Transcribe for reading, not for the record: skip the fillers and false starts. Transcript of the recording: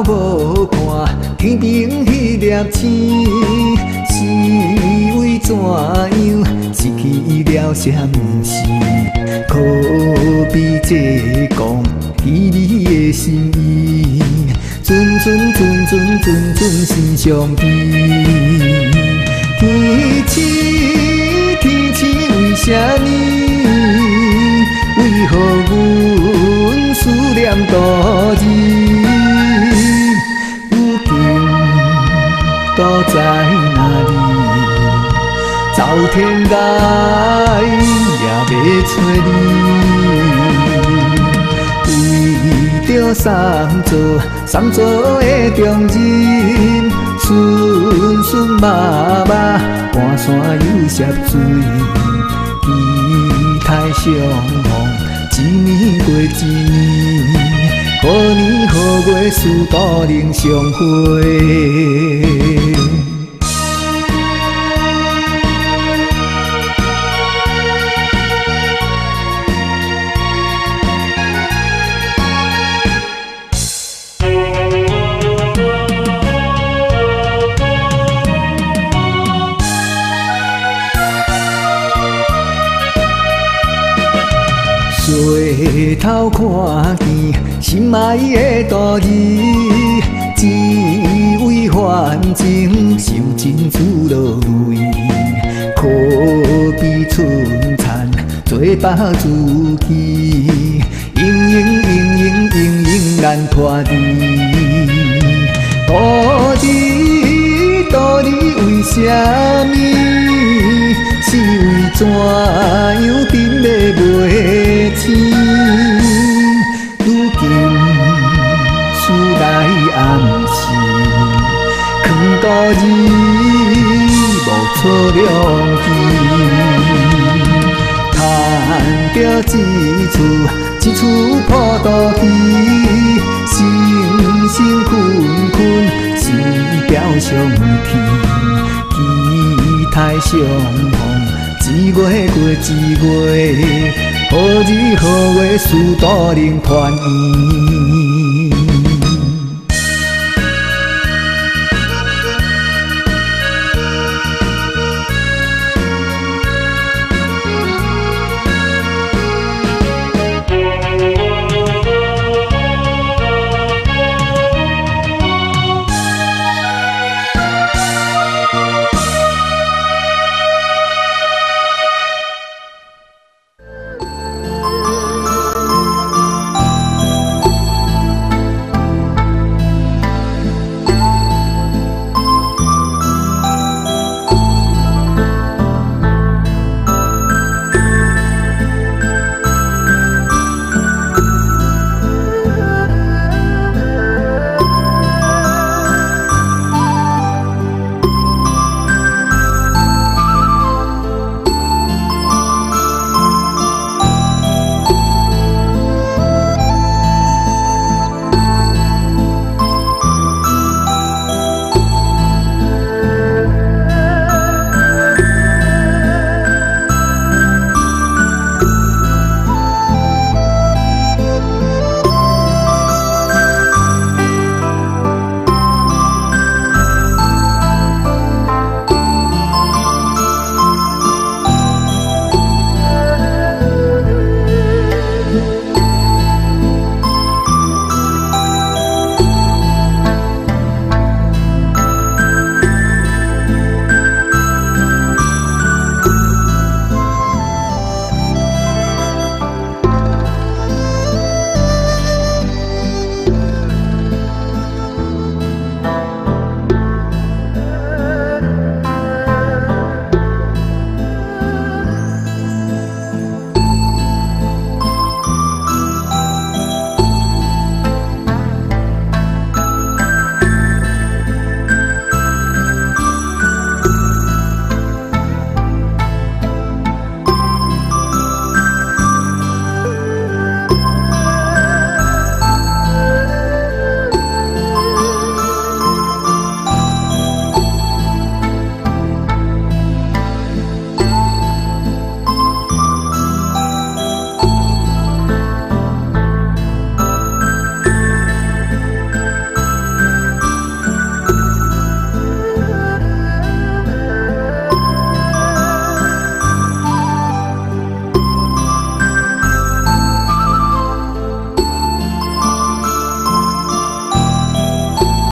头无看天边迄粒星，是为怎样失去了什是？可比这讲彼你的心意，阵阵心相依。天气为什么？为何阮思念多日？如今躲在哪里？走天涯也要找你。为着三座的重任，顺麻半山又涉水。期待相逢，一年过一年，何年何月事多能相会？回头看见心爱的度日，只为反情受尽滋落泪。可比春蚕做把自己，应难拖离。度日为什么？是为怎样等要袂醒？如今思来暗时，藏故日无错良机。叹着一厝破肚皮，心困，时表相片。期待相逢，一月过一月，何日何月事多能团圆？